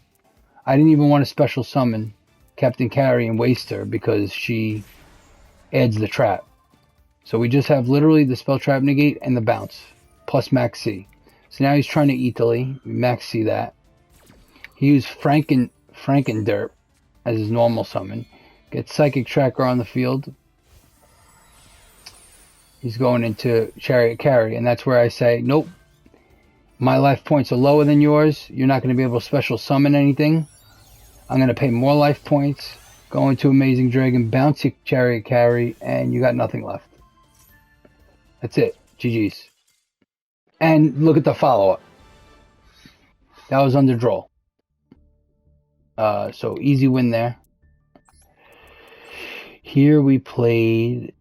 I didn't even want to special summon Captain Carry and waste her because she adds the trap. So we just have literally the Spell Trap Negate and the bounce, plus Max C. So now he's trying to Italy. We Max C that. He used Frankenderp as his normal summon. Gets Psychic Tracker on the field. He's going into Chariot Carry, and that's where I say, nope. My life points are lower than yours. You're not going to be able to special summon anything. I'm going to pay more life points. Go into Amazing Dragon, bounce your Chariot Carry, and you got nothing left. That's it. GG's. And look at the follow-up. That was under draw. So easy win there. Here we played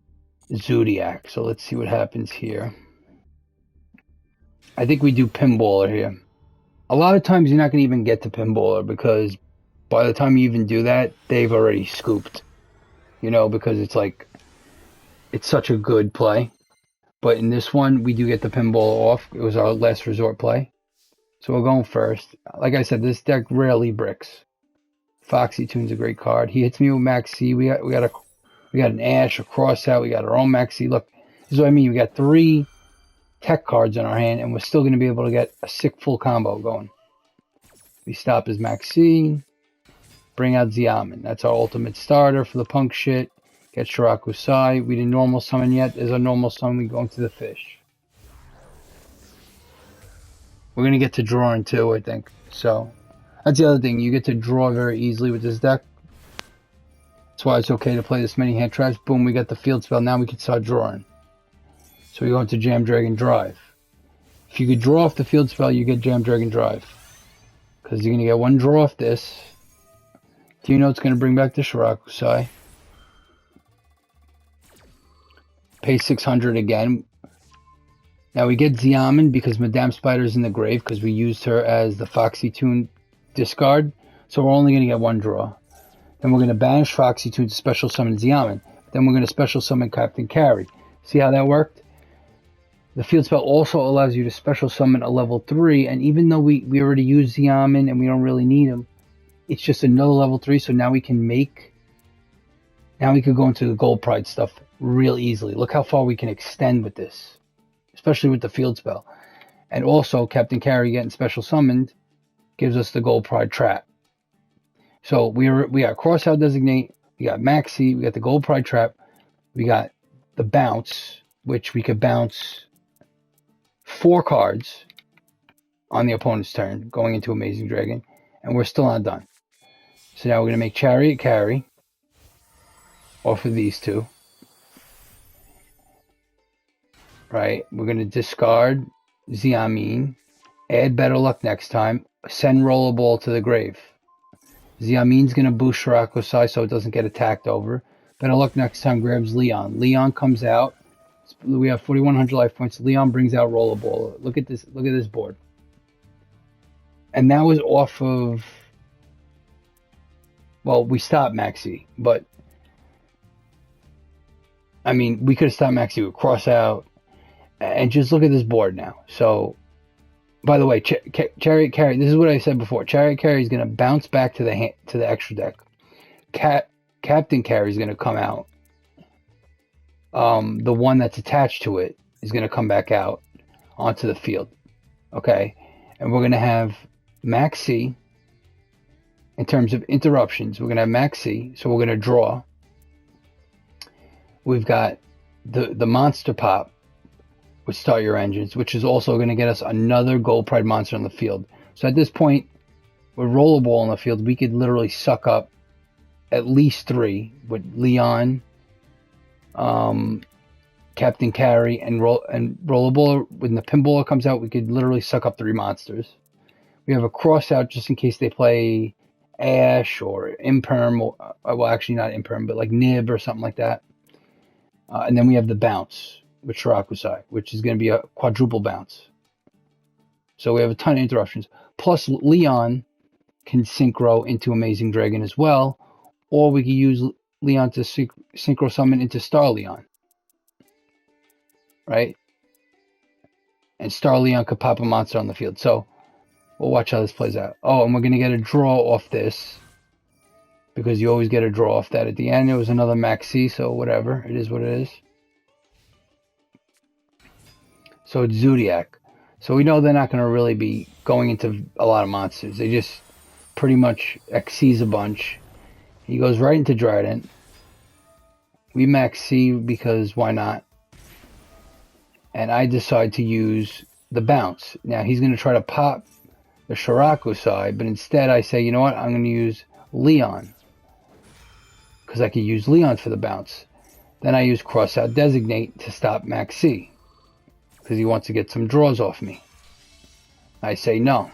Zodiac. So let's see what happens here. I think we do Pinballer here. A lot of times you're not going to even get to Pinballer because by the time you even do that, they've already scooped. You know, because it's like, it's such a good play. But in this one, we do get the Pinballer off. It was our last resort play. So we're going first. Like I said, this deck rarely bricks. Foxy Tune's a great card. He hits me with Max C. We got an Ash, a Crossout. We got our own Max C. Look, this is what I mean. We got 3 tech cards in our hand, and we're still going to be able to get a sick full combo going. We stop his Max C. Bring out Xiamen. That's our ultimate starter for the punk shit. Get Shirakusai. We didn't normal summon yet. There's our normal summon. We go into the fish. We're going to get to drawing too, I think. So, that's the other thing. You get to draw very easily with this deck. That's why it's okay to play this many hand traps. Boom, we got the field spell. Now we can start drawing. So we go into Jam Dragon Drive. If you could draw off the field spell, you get Jam Dragon Drive. Because you're going to get 1 draw off this. Do you know it's going to bring back the Shirakusai? Pay 600 again. Now we get Xiamen because Madame Spider's in the grave because we used her as the Foxy Tune discard. So we're only going to get 1 draw. Then we're going to banish Foxy Tune to special summon Xiamen. Then we're going to special summon Captain Carry. See how that worked? The field spell also allows you to special summon a level 3. And even though we already used Xiamen and we don't really need him, it's just another level 3. So now we can now we could go into the Gold Pride stuff real easily. Look how far we can extend with this, especially with the field spell. And also, Captain Carry getting special summoned gives us the Gold Pride trap. So we got Crossout Designate, we got Maxi, we got the Gold Pride Trap, we got the Bounce, which we could bounce 4 cards on the opponent's turn, going into Amazing Dragon, and we're still not done. So now we're going to make Chariot Carry off of these two. Right? We're going to discard Xiamin, add Better Luck next time, send Rollerball to the grave. Xiamin's going to boost Shirakusai so it doesn't get attacked over. Better Luck next time grabs Leon. Leon comes out. We have 4,100 life points. Leon brings out Rollerball. Look at this. Look at this board. And that was off of. Well, we stopped Maxi, but I mean, we could have stopped Maxi with Crossout, and just look at this board now. So, by the way, Chariot Carry. This is what I said before. Chariot Carry is going to bounce back to the extra deck. Captain Carry is going to come out. The one that's attached to it is going to come back out onto the field. Okay, and we're going to have Maxi. In terms of interruptions, we're going to have Maxi, so we're going to draw. We've got the Monster Pop with Start Your Engines, which is also going to get us another Gold Pride monster on the field. So at this point, with Rollerball on the field, we could literally suck up at least 3 with Leon, Captain Carry, and Rollerball. When the Pinballer comes out, we could literally suck up 3 monsters. We have a Crossout just in case they play Ash or Imperm, or, well, actually not Imperm, but like Nib or something like that. And then we have the Bounce with Shirakusai, which is going to be a quadruple bounce. So we have a ton of interruptions. Plus, Leon can synchro into Amazing Dragon as well, or we can use Leon to synchro summon into Star Leon. Right? And Star Leon could pop a monster on the field. So we'll watch how this plays out. Oh, and we're going to get a draw off this, because you always get a draw off that at the end. It was another Maxi, so whatever. It is what it is. So it's Zodiac. So we know they're not going to really be going into a lot of monsters. They just pretty much XCs a bunch. He goes right into Trident. We max C because why not? And I decide to use the Bounce. Now he's going to try to pop the Shirakusai, but instead I say, you know what? I'm going to use Leon, because I could use Leon for the Bounce. Then I use Crossout Designate to stop Max C, because he wants to get some draws off me. I say no.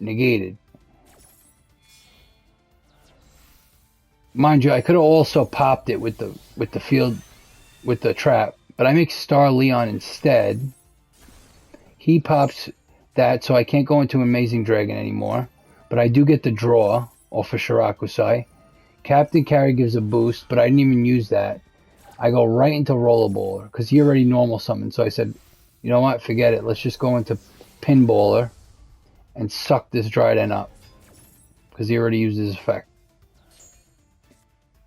Negated. Mind you, I could have also popped it with the field, with the trap, but I make Star Leon instead. He pops that, so I can't go into Amazing Dragon anymore, but I do get the draw off of Shirakusai. Captain Carry gives a boost, but I didn't even use that. I go right into Rollerballer, because he already normal summoned, so I said, you know what, forget it, let's just go into Pinballer and suck this Dryden up, because he already used his effect.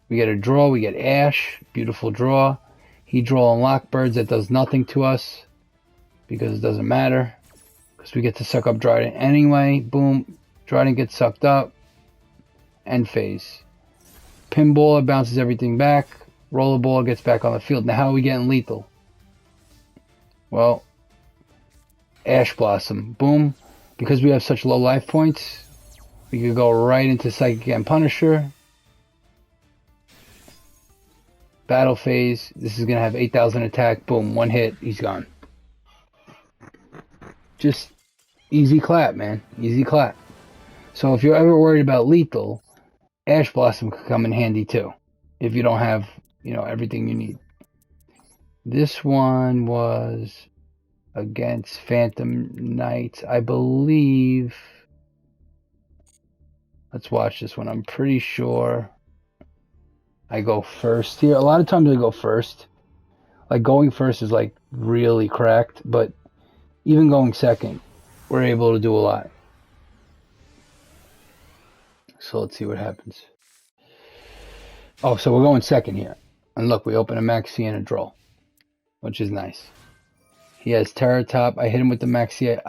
We get a draw, we get Ash, beautiful draw. He draw Unlock Birds, that does nothing to us, because it doesn't matter, because we get to suck up Dryden anyway. Boom, Dryden gets sucked up. End phase. Pinballer bounces everything back. Rollerball gets back on the field. Now how are we getting lethal? Well, Ash Blossom. Boom. Because we have such low life points, we could go right into Psychic and Punisher. Battle phase. This is going to have 8,000 attack. Boom. One hit. He's gone. Just easy clap, man. Easy clap. So if you're ever worried about lethal, Ash Blossom could come in handy too, if you don't have, everything you need. This one was against Phantom Knights, I believe. Let's watch this one. I'm pretty sure I go first here. A lot of times I go first. Like, going first is like really cracked, but even going second, we're able to do a lot. So let's see what happens. Oh, so we're going second here. And look, we open a Maxi and a draw, which is nice. He has Terra Top. I hit him with the Maxi.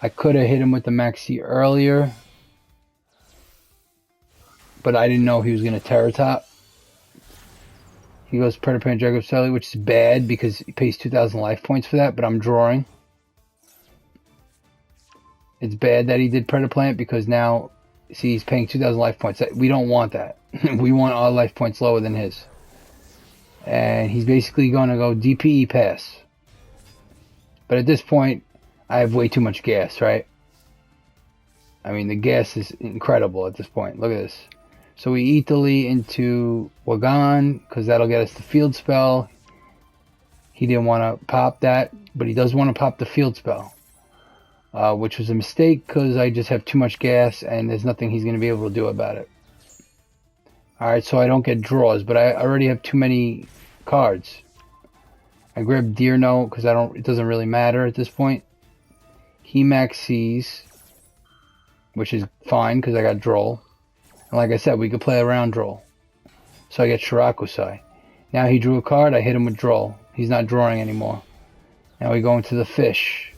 I could have hit him with the Maxi earlier, but I didn't know he was going to Terra Top. He goes Predaplant Dragon Celly, which is bad because he pays 2,000 life points for that, but I'm drawing. It's bad that he did Predaplant because now, see, he's paying 2,000 life points. We don't want that. We want our life points lower than his. And he's basically going to go DPE pass. But at this point, I have way too much gas, right? I mean, the gas is incredible at this point. Look at this. So we eat the Lee into Wagon, because that'll get us the field spell. He didn't want to pop that, but he does want to pop the field spell. Which was a mistake, because I just have too much gas, and there's nothing he's going to be able to do about it. Alright, so I don't get draws, but I already have too many cards. I grab Deer Note, because it doesn't really matter at this point. He maxes, which is fine, because I got Droll. And like I said, we could play around Droll. So I get Shirakusai. Now he drew a card, I hit him with Droll. He's not drawing anymore. Now we go into the fish.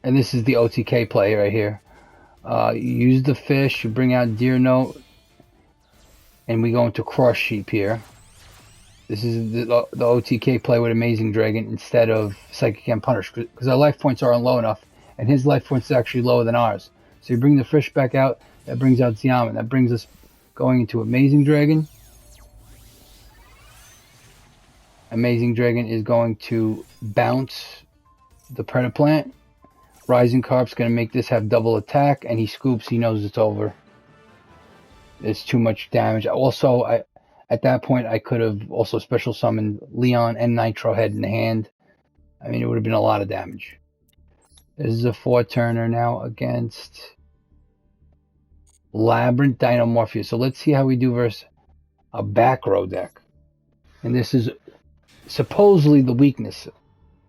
And this is the OTK play right here. You use the fish, you bring out Deer Note, and we go into Cross Sheep here. This is the OTK play with Amazing Dragon instead of Psychic and Punish, because our life points aren't low enough, and his life points are actually lower than ours. So you bring the fish back out, that brings out Xiamen, that brings us going into Amazing Dragon. Amazing Dragon is going to bounce the Predaplant. Rising Carp's going to make this have double attack, and he scoops, he knows it's over. It's too much damage. Also, at that point, I could have also special summoned Leon and Nitro Head in the hand. I mean, it would have been a lot of damage. This is a 4-turner now against Labyrinth Dinomorphia. So let's see how we do versus a back row deck. And this is supposedly the weakness,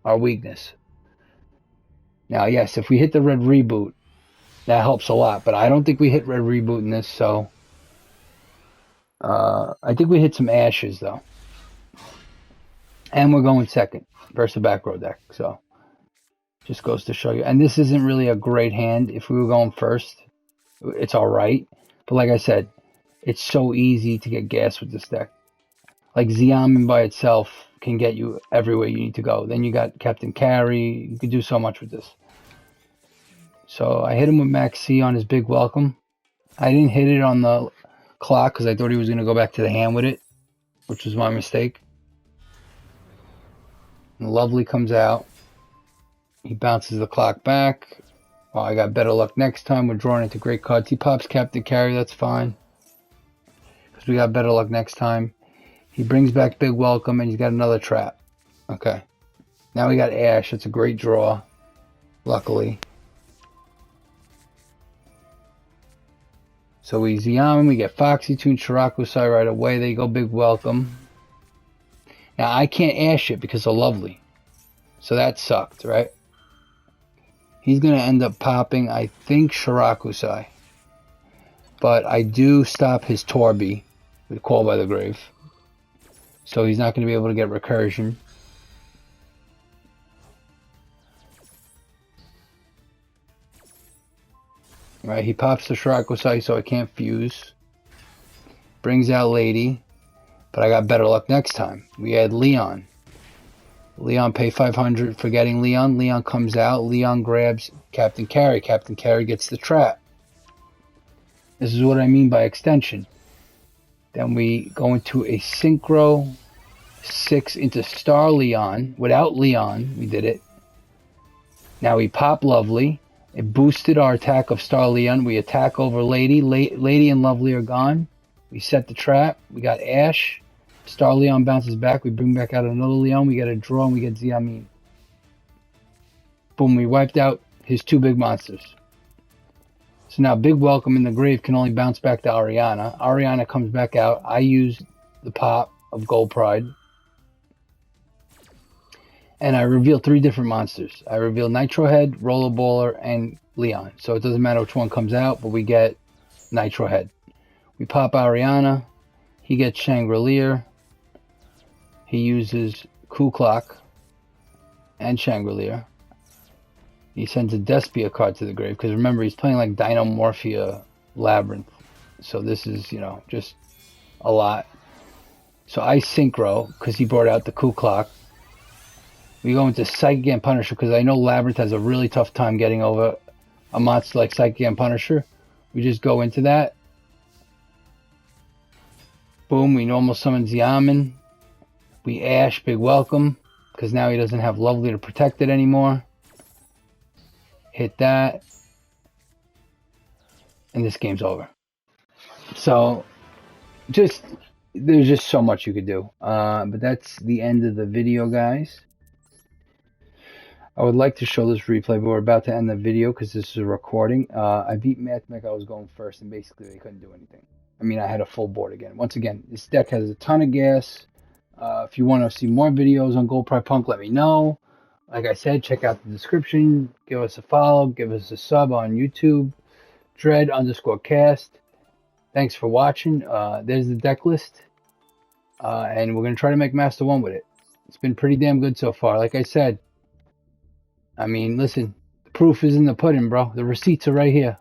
our weakness. Now, yes, if we hit the red reboot, that helps a lot. But I don't think we hit red reboot in this, so... I think we hit some ashes, though. And we're going second versus a back row deck, so... Just goes to show you. And this isn't really a great hand. If we were going first, it's alright. But like I said, it's so easy to get gas with this deck. Like Xiamen by itself can get you everywhere you need to go. Then you got Captain Carry. You can do so much with this. So I hit him with Max C on his big welcome. I didn't hit it on the clock because I thought he was going to go back to the hand with it, which was my mistake. And Lovely comes out. He bounces the clock back. Well, I got better luck next time. We're drawing into great cards. He pops Captain Carry. That's fine. Because we got better luck next time. He brings back Big Welcome, and he's got another trap. Okay. Now we got Ash. It's a great draw. Luckily. So we Xiamen. We get Foxy Toon, Shirakusai right away. There you go. Big Welcome. Now I can't Ash it because of Lovely. So that sucked, right? He's going to end up popping, I think, Shirakusai. But I do stop his Torby with Call by the Grave. So he's not going to be able to get Recursion. Right, he pops the Shirakusai so I can't fuse. Brings out Lady. But I got better luck next time. We had Leon. Leon pay 500 for getting Leon. Leon comes out. Leon grabs Captain Carry. Captain Carry gets the trap. This is what I mean by extension. Then we go into a Synchro 6 into Star Leon. Without Leon, we did it. Now we pop Lovely. It boosted our attack of Star Leon. We attack over Lady. Lady and Lovely are gone. We set the trap. We got Ash. Star Leon bounces back. We bring back out another Leon. We get a draw and we get Xiamen. Boom, we wiped out his two big monsters. So now Big Welcome in the grave can only bounce back to Ariana. Ariana comes back out. I use the pop of Gold Pride. And I reveal 3 different monsters. I reveal Nitro Head, Rollerballer, and Leon. So it doesn't matter which one comes out, but we get Nitro Head. We pop Ariana. He gets Shangri-La. He uses Cool Clock and Shangri-La. He sends a Despia card to the grave, because remember, he's playing like Dinomorphia Labyrinth. So this is, you know, just a lot. So I synchro, because he brought out the Ku Clock. We go into Psychic and Punisher, because I know Labyrinth has a really tough time getting over a monster like Psychic and Punisher. We just go into that. Boom, we normal summon Yaman. We Ash, big welcome, because now he doesn't have Lovely to protect it anymore. Hit that. And this game's over. So, there's just so much you could do. But that's the end of the video, guys. I would like to show this replay, but we're about to end the video because this is a recording. I beat Mathmech. I was going first, and basically they couldn't do anything. I mean, I had a full board again. Once again, this deck has a ton of gas. If you want to see more videos on Gold Pride Punk, let me know. Like I said, check out the description. Give us a follow. Give us a sub on YouTube. Dread_cast. Thanks for watching. There's the deck list. And we're going to try to make Master 1 with it. It's been pretty damn good so far. Like I said, I mean, listen, the proof is in the pudding, bro. The receipts are right here.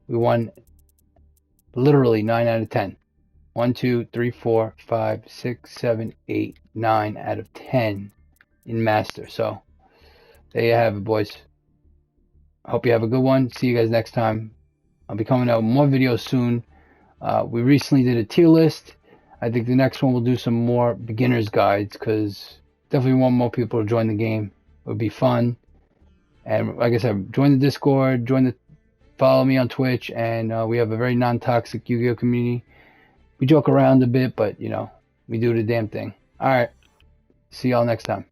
We won literally 9 out of 10. 1, 2, 3, 4, 5, 6, 7, 8, 9 out of 10 in Master. So, there you have it, boys. I hope you have a good one. See you guys next time. I'll be coming out with more videos soon. We recently did a tier list. I think the next one we'll do some more beginner's guides, because definitely want more people to join the game. It would be fun. And like I said, join the Discord, follow me on Twitch, and we have a very non-toxic Yu-Gi-Oh community. We joke around a bit, but, you know, we do the damn thing. All right. See y'all next time.